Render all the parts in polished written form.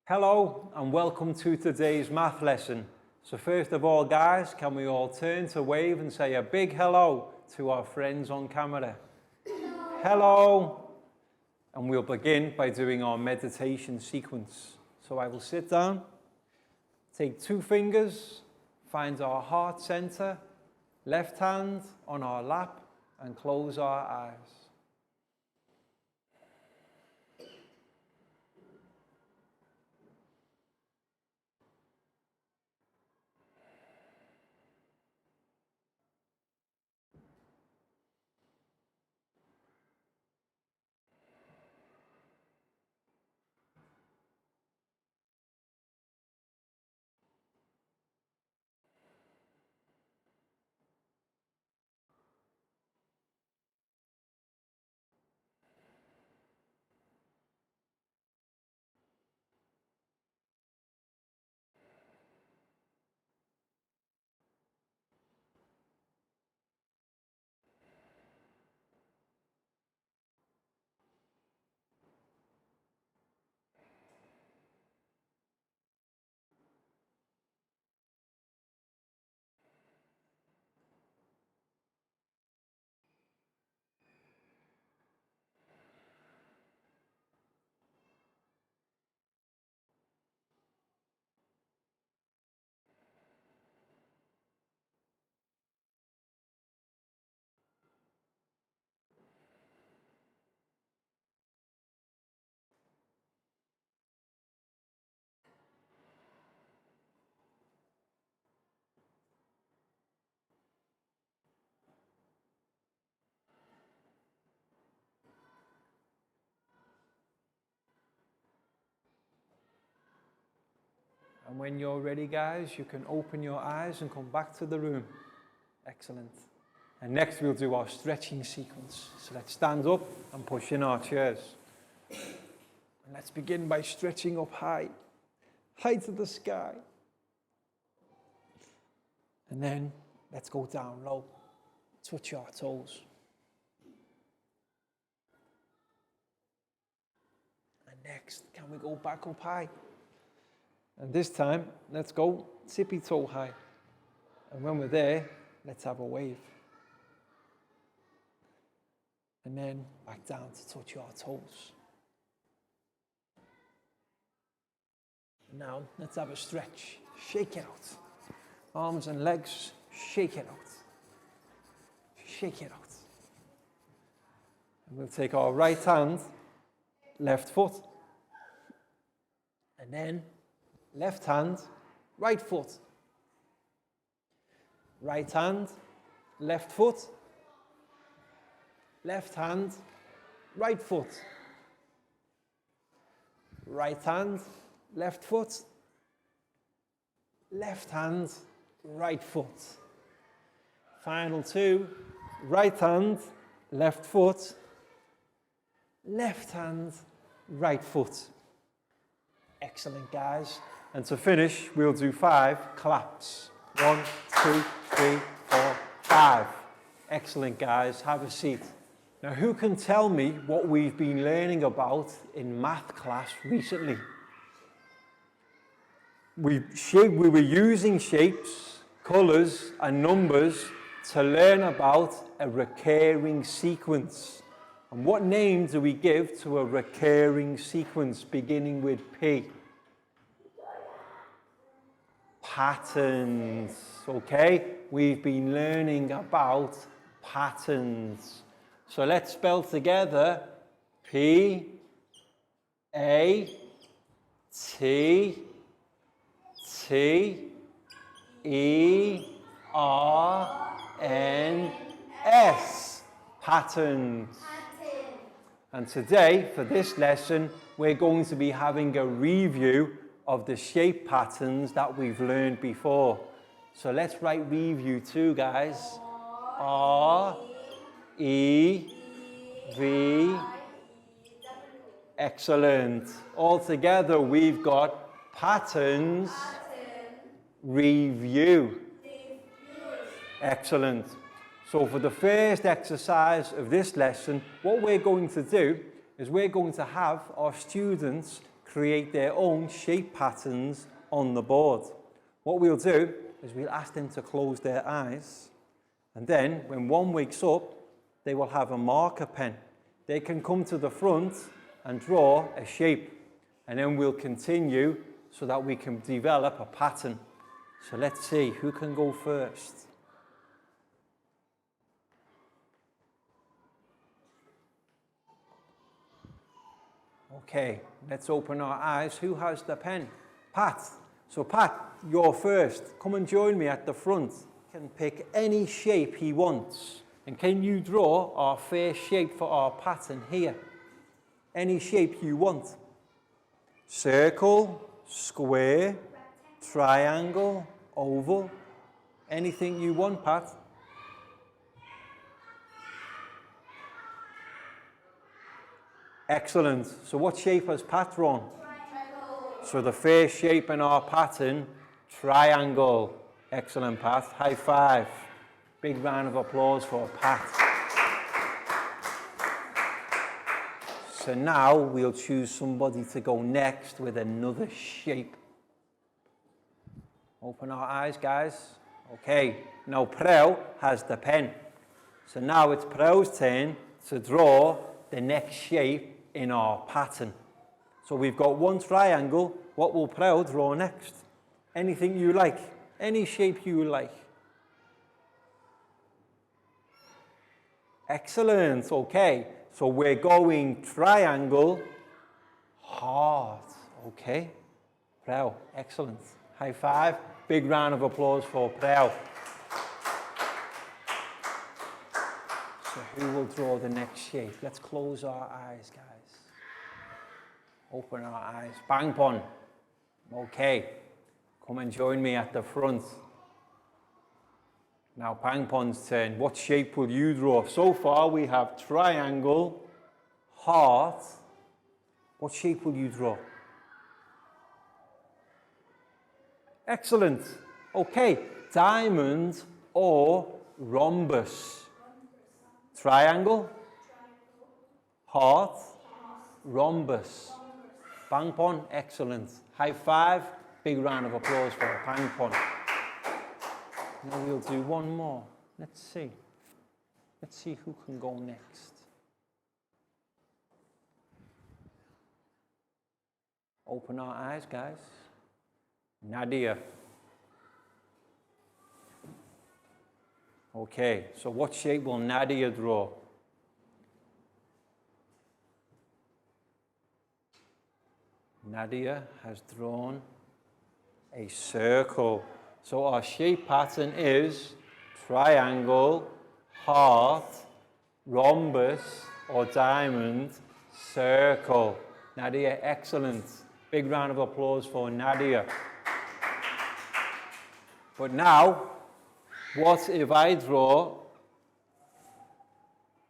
Hello and welcome to today's math lesson. So first of all, guys, can we all turn to wave and say a big hello to our friends on camera? Hello. Hello. And we'll begin by doing our meditation sequence. So I will sit down, take 2 fingers, find our heart center, left hand on our lap, and close our eyes. And when you're ready, guys, you can open your eyes and come back to the room. Excellent. And next we'll do our stretching sequence. So let's stand up and push in our chairs. And let's begin by stretching up high, high to the sky. And then let's go down low, touch our toes. And next, can we go back up high? And this time, let's go tippy toe high. And when we're there, let's have a wave. And then back down to touch our toes. Now, let's have a stretch. Shake it out. Arms and legs, shake it out. Shake it out. And we'll take our right hand, left foot. And then left hand, right foot. Right hand, left foot. Left hand, right foot. Right hand, left foot. Left hand, right foot. Final 2, right hand, left foot. Left hand, right foot. Excellent, guys. And to finish, we'll do 5 claps. 1, 2, 3, 4, 5. Excellent, guys. Have a seat. Now, who can tell me what we've been learning about in math class recently? We were using shapes, colours, and numbers to learn about a recurring sequence. And what name do we give to a recurring sequence beginning with P? Patterns, okay? We've been learning about patterns. So let's spell together P, A, T, T, E, R, N, S. Patterns. And today, for this lesson, we're going to be having a review of the shape patterns that we've learned before. So let's write review too, guys. R, E, V. Excellent. All together, we've got patterns, review. Excellent. So for the first exercise of this lesson, what we're going to do is we're going to have our students create their own shape patterns on the board. What we'll do is we'll ask them to close their eyes, and then when one wakes up, they will have a marker pen. They can come to the front and draw a shape, and then we'll continue so that we can develop a pattern. So let's see who can go first. Okay, let's open our eyes. Who has the pen? Pat. So Pat, you're first. Come and join me at the front. You can pick any shape he wants. And can you draw our first shape for our pattern here? Any shape you want. Circle, square, triangle, oval. Anything you want, Pat. Excellent. So what shape has Pat drawn? Triangle. So the first shape in our pattern, triangle. Excellent, Pat. High five. Big round of applause for Pat. So now we'll choose somebody to go next with another shape. Open our eyes, guys. Okay, now Preu has the pen. So now it's Preu's turn to draw the next shape in our pattern. So we've got one triangle. What will Preu draw next? Anything you like, any shape you like. Excellent, okay. So we're going triangle, heart, okay. Preu, excellent. High five, big round of applause for Preu. So who will draw the next shape? Let's close our eyes, guys. Open our eyes. Bang pon. Okay. Come and join me at the front. Now Bang pon's turn. What shape will you draw? So far we have triangle, heart. What shape will you draw? Excellent. Okay. Diamond or rhombus? Triangle, heart, rhombus. Bang pon, excellent. High five, big round of applause for Bang pon. Now we'll do one more. Let's see. Let's see who can go next. Open our eyes, guys. Nadia. Okay, so what shape will Nadia draw? Nadia has drawn a circle. So our shape pattern is triangle, heart, rhombus or diamond, circle. Nadia, excellent. Big round of applause for Nadia. But now, what if I draw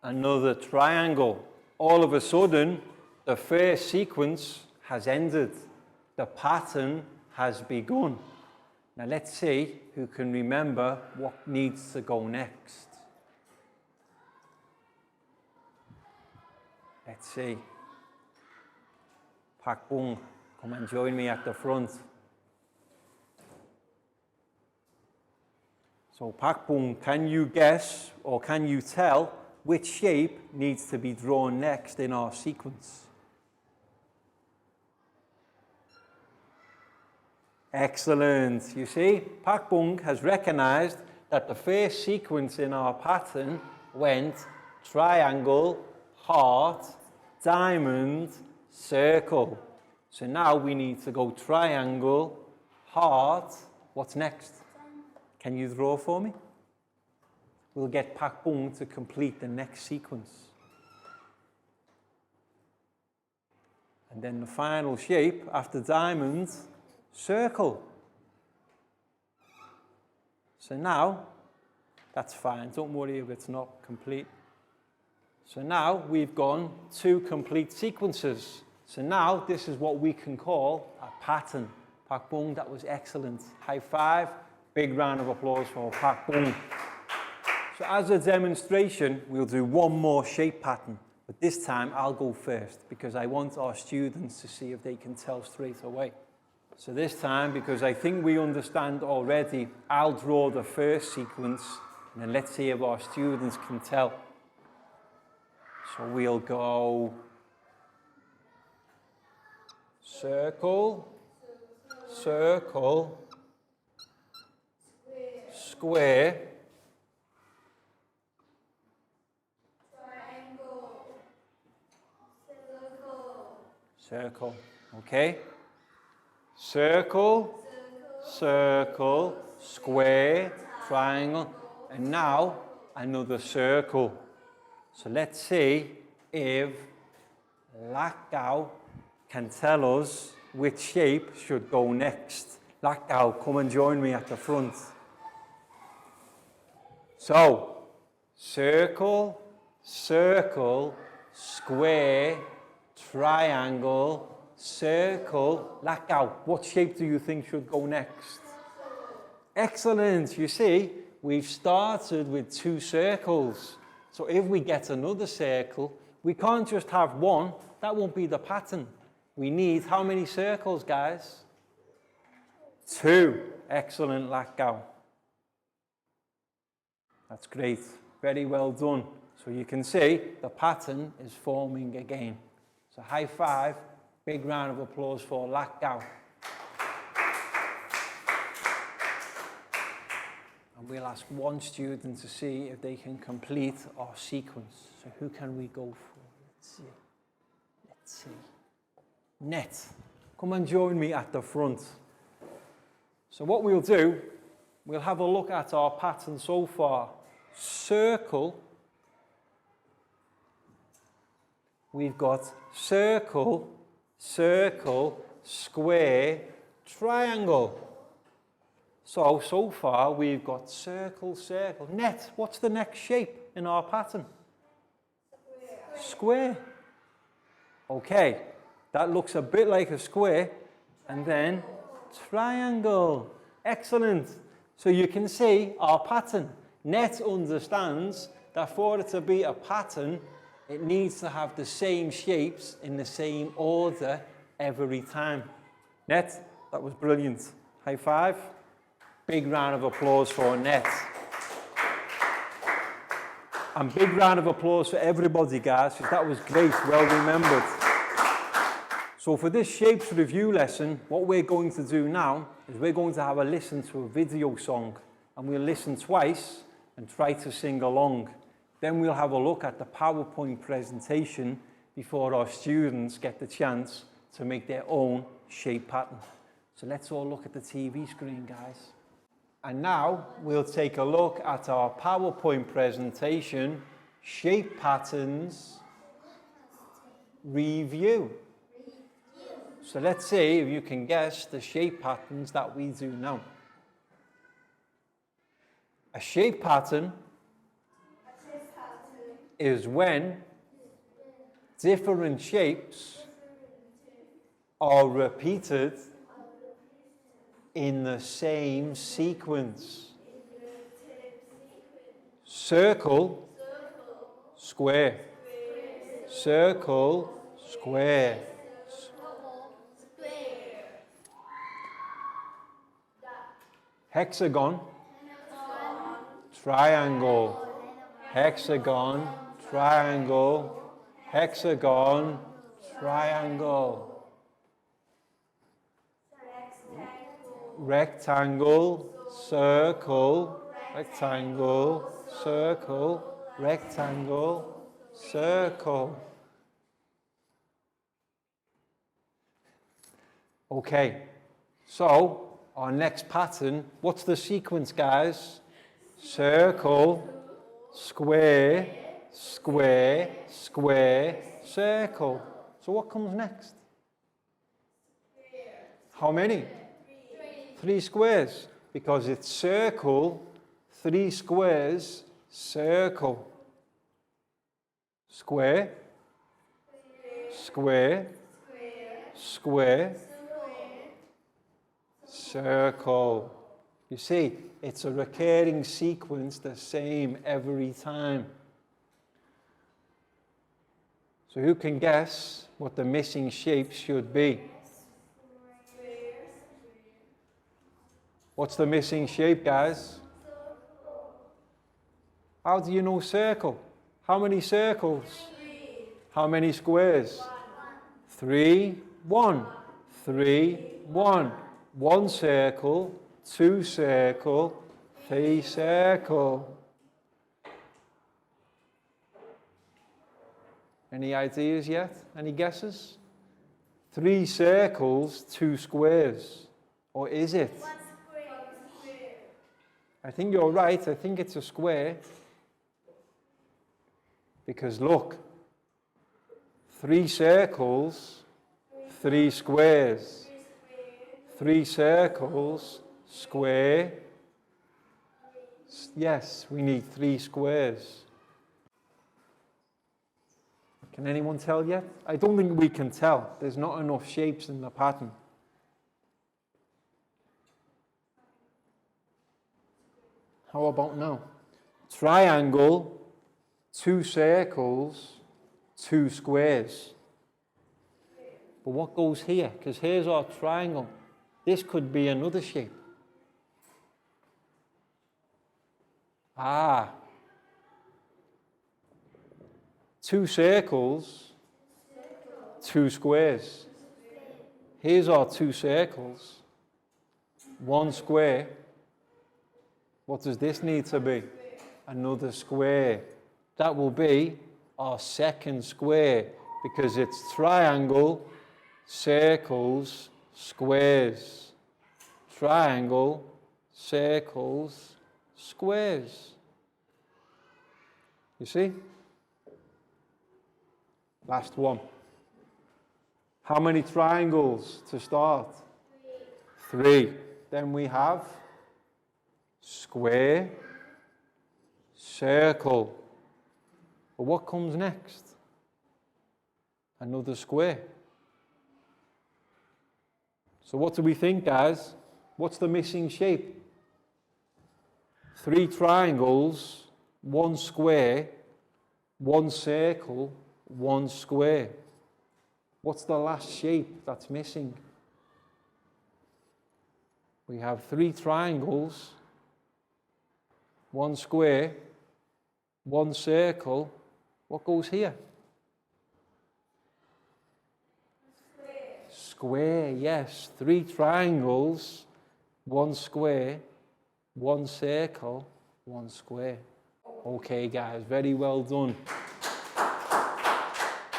another triangle? All of a sudden, the first sequence has ended. The pattern has begun. Now let's see who can remember what needs to go next. Let's see. Pak Bung, come and join me at the front. So Pak Bung, can you guess or can you tell which shape needs to be drawn next in our sequence? Excellent. You see, Pak Bung has recognized that the first sequence in our pattern went triangle, heart, diamond, circle. So now we need to go triangle, heart. What's next? Can you draw for me? We'll get Pak Bung to complete the next sequence. And then the final shape after diamond, circle. So now, that's fine. Don't worry if it's not complete. So now we've gone 2 complete sequences. So now this is what we can call a pattern. Pak Bung, that was excellent. High five. Big round of applause for Pak Bung. So as a demonstration, we'll do one more shape pattern. But this time I'll go first because I want our students to see if they can tell straight away. So this time, because I think we understand already, I'll draw the first sequence and then let's see if our students can tell. So we'll go circle, circle, square, triangle, circle, okay? Circle, circle, square, triangle, and now another circle. So let's see if Lakgao can tell us which shape should go next. Lakgao, come and join me at the front. So, circle, circle, square, triangle, circle. Lakgao, what shape do you think should go next? Excellent. You see, we've started with 2 circles. So if we get another circle, we can't just have one. That won't be the pattern. We need how many circles, guys? 2. Excellent, Lakgao. That's great. Very well done. So you can see the pattern is forming again. So high five. Big round of applause for Lakgao. And we'll ask one student to see if they can complete our sequence. So who can we go for? Let's see. Let's see. Net, come and join me at the front. So what we'll do, we'll have a look at our pattern so far. Circle. We've got circle, circle, square, triangle. So far we've got circle, circle. Net, what's the next shape in our pattern? Square. Okay, that looks a bit like a square. And then triangle. Excellent. So you can see our pattern. Net understands that for it to be a pattern, it needs to have the same shapes in the same order every time. Net, that was brilliant. High five. Big round of applause for Net. And big round of applause for everybody, guys, because that was great, well remembered. So for this shapes review lesson, what we're going to do now is we're going to have a listen to a video song, and we'll listen twice and try to sing along. Then we'll have a look at the PowerPoint presentation before our students get the chance to make their own shape pattern. So let's all look at the TV screen, guys. And now we'll take a look at our PowerPoint presentation, Shape Patterns Review. So let's see if you can guess the shape patterns that we do now. A shape pattern is when different shapes are repeated in the same sequence. Circle, square, circle, square. Hexagon, triangle, hexagon, triangle, hexagon, triangle. Rectangle, circle, rectangle, circle, rectangle, circle. Okay, so our next pattern, what's the sequence, guys? Circle, square, square, square, circle. So what comes next? How many? 3 squares, because it's circle, 3 squares, circle. Square, square, square, circle. You see, it's a recurring sequence, the same every time. So who can guess what the missing shape should be? What's the missing shape, guys? How do you know circle? How many circles? 3. How many squares? 1. 3, 1. 3, 1. 1 circle, 2 circle, 3 circle. Any ideas yet? Any guesses? 3 circles, 2 squares. Or is it? 1 square. I think you're right. I think it's a square. Because look, 3 circles, 3 squares. 3 circles, square. Yes, we need 3 squares. Can anyone tell yet? I don't think we can tell. There's not enough shapes in the pattern. How about now? Triangle, 2 circles, 2 squares. But what goes here? Because here's our triangle. This could be another shape. Ah. 2 circles, 2 squares. Here's our 2 circles, 1 square. What does this need to be? Another square. That will be our second square because it's triangle, circles, squares. Triangle, circles, squares. You see? Last one. How many triangles to start? 3. Then we have square, circle. But what comes next? Another square. So what do we think, guys? What's the missing shape? 3 triangles, 1 square, 1 circle, 1 square. What's the last shape that's missing? We have 3 triangles, 1 square, 1 circle. What goes here? Square, yes. 3 triangles, 1 square, 1 circle, 1 square. Okay, guys, very well done.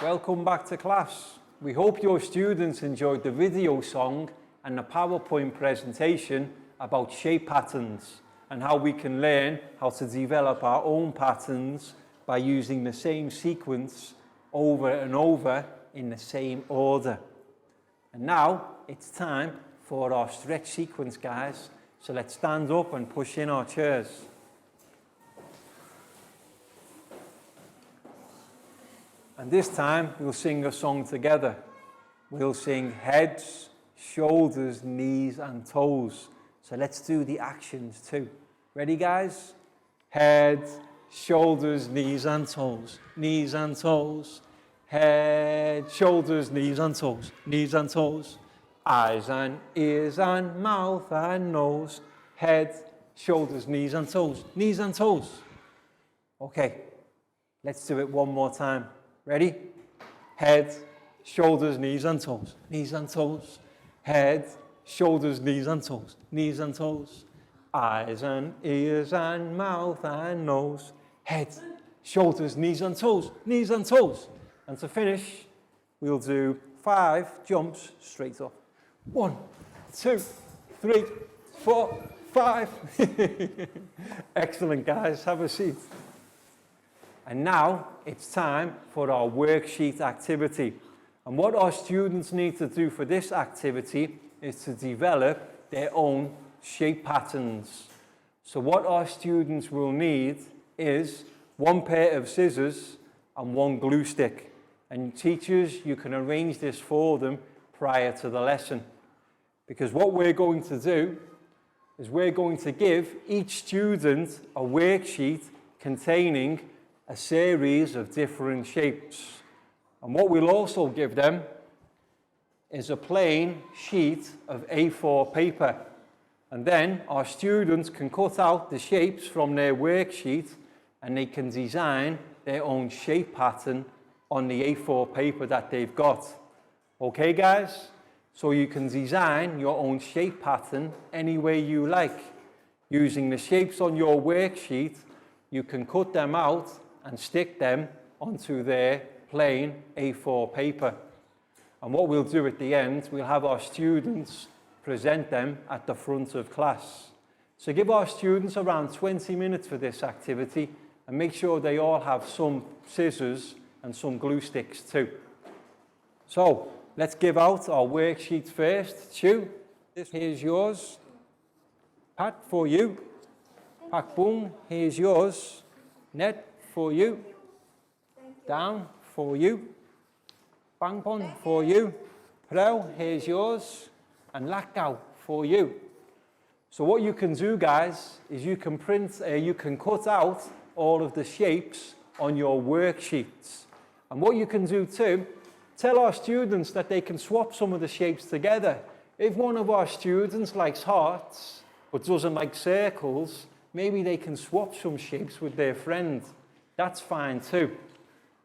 Welcome back to class. We hope your students enjoyed the video song and the PowerPoint presentation about shape patterns and how we can learn how to develop our own patterns by using the same sequence over and over in the same order. And now it's time for our stretch sequence, guys. So let's stand up and push in our chairs. And this time we'll sing a song together. We'll sing heads, shoulders, knees and toes. So let's do the actions too. Ready, guys? Head, shoulders, knees and toes. Knees and toes. Head, shoulders, knees and toes. Knees and toes. Eyes and ears and mouth and nose. Head, shoulders, knees and toes. Knees and toes. Okay, let's do it one more time. Ready? Head, shoulders, knees and toes. Knees and toes. Head, shoulders, knees and toes. Knees and toes. Eyes and ears and mouth and nose. Head, shoulders, knees and toes. Knees and toes. And to finish, we'll do 5 jumps straight up. 1, 2, 3, 4, 5. Excellent, guys. Have a seat. And now it's time for our worksheet activity. And what our students need to do for this activity is to develop their own shape patterns. So what our students will need is 1 pair of scissors and 1 glue stick. And teachers, you can arrange this for them prior to the lesson. Because what we're going to do is we're going to give each student a worksheet containing a series of different shapes. And what we'll also give them is a plain sheet of A4 paper. And then our students can cut out the shapes from their worksheet and they can design their own shape pattern on the A4 paper that they've got. Okay, guys? So you can design your own shape pattern any way you like. Using the shapes on your worksheet, you can cut them out and stick them onto their plain A4 paper. And what we'll do at the end, we'll have our students present them at the front of class. So give our students around 20 minutes for this activity and make sure they all have some scissors and some glue sticks too. So let's give out our worksheets first. Chu, here's yours. Pat, for you. Pak Boom, here's yours. Ned, for you. Down, for you. Bang Pon, for you. Prel, here's yours. And Lakgao, for you. So what you can do, guys, is you can cut out all of the shapes on your worksheets. And what you can do too, tell our students that they can swap some of the shapes together. If one of our students likes hearts, but doesn't like circles, maybe they can swap some shapes with their friend. That's fine too.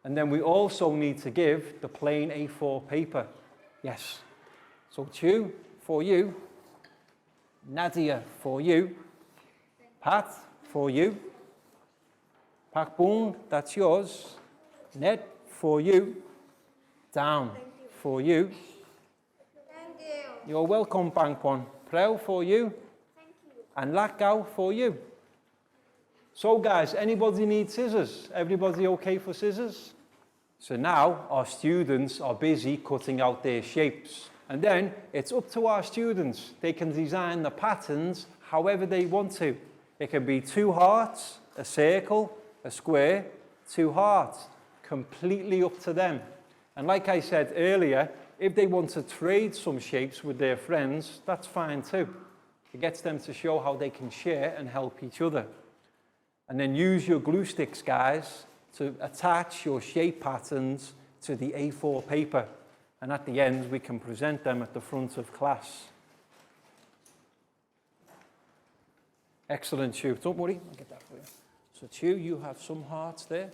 And then we also need to give the plain A4 paper. Yes. So Chu, for you. Nadia, for you. Pat, for you. Pak Boom, that's yours. Ned, for you. Down, for you. Thank you. You're welcome, Bang Pon. Prel, for you. Thank you. And Lakgao, for you. So guys, anybody need scissors? Everybody okay for scissors? So now our students are busy cutting out their shapes. And then it's up to our students. They can design the patterns however they want to. It can be 2 hearts, a circle, a square, 2 hearts. Completely up to them. And like I said earlier, if they want to trade some shapes with their friends, that's fine too. It gets them to show how they can share and help each other. And then use your glue sticks, guys, to attach your shape patterns to the A4 paper. And at the end, we can present them at the front of class. Excellent, Chu. Don't worry, I'll get that for you. So Chu, you have some hearts there.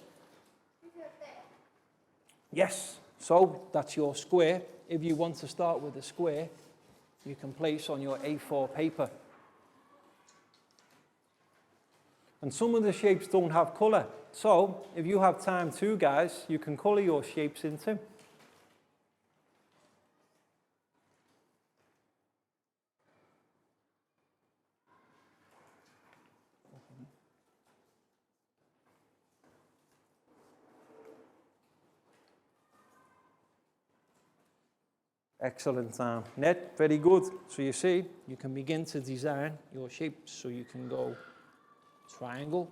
Yes, so that's your square. If you want to start with a square, you can place on your A4 paper. And some of the shapes don't have colour. So if you have time too, guys, you can colour your shapes in too. Excellent, Ned, very good. So you see, you can begin to design your shapes. So you can go triangle,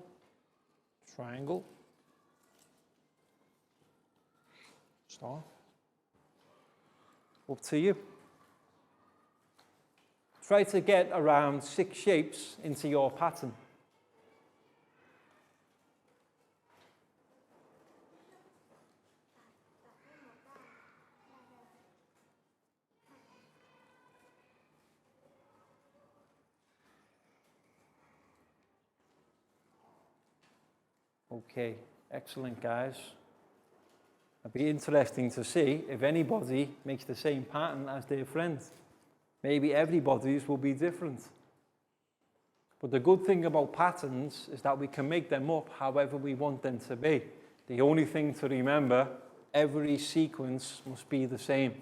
triangle, star. Up to you. Try to get around 6 shapes into your pattern. Okay, excellent, guys. It'd be interesting to see if anybody makes the same pattern as their friend. Maybe everybody's will be different. But the good thing about patterns is that we can make them up however we want them to be. The only thing to remember, every sequence must be the same.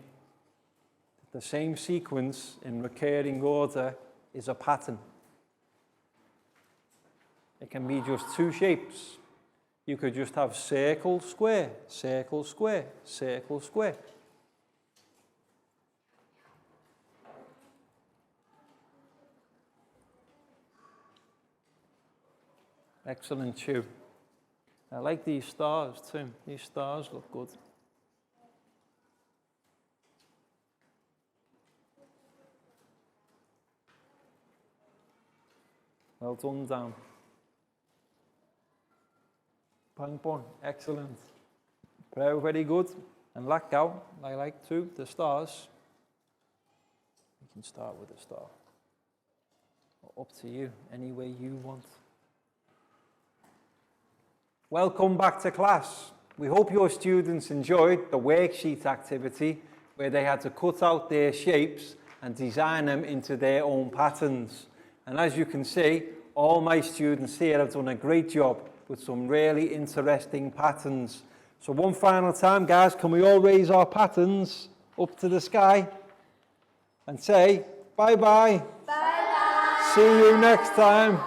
The same sequence in recurring order is a pattern. It can be just 2 shapes. You could just have circle, square, circle, square, circle, square. Excellent, Chu. I like these stars too. These stars look good. Well done, Dan. Pang Pon, excellent. Very good. And let go, I like to, the stars. You can start with a star. Or up to you, any way you want. Welcome back to class. We hope your students enjoyed the worksheet activity where they had to cut out their shapes and design them into their own patterns. And as you can see, all my students here have done a great job with some really interesting patterns. So one final time, guys, can we all raise our patterns up to the sky and say bye-bye. Bye-bye. See you next time.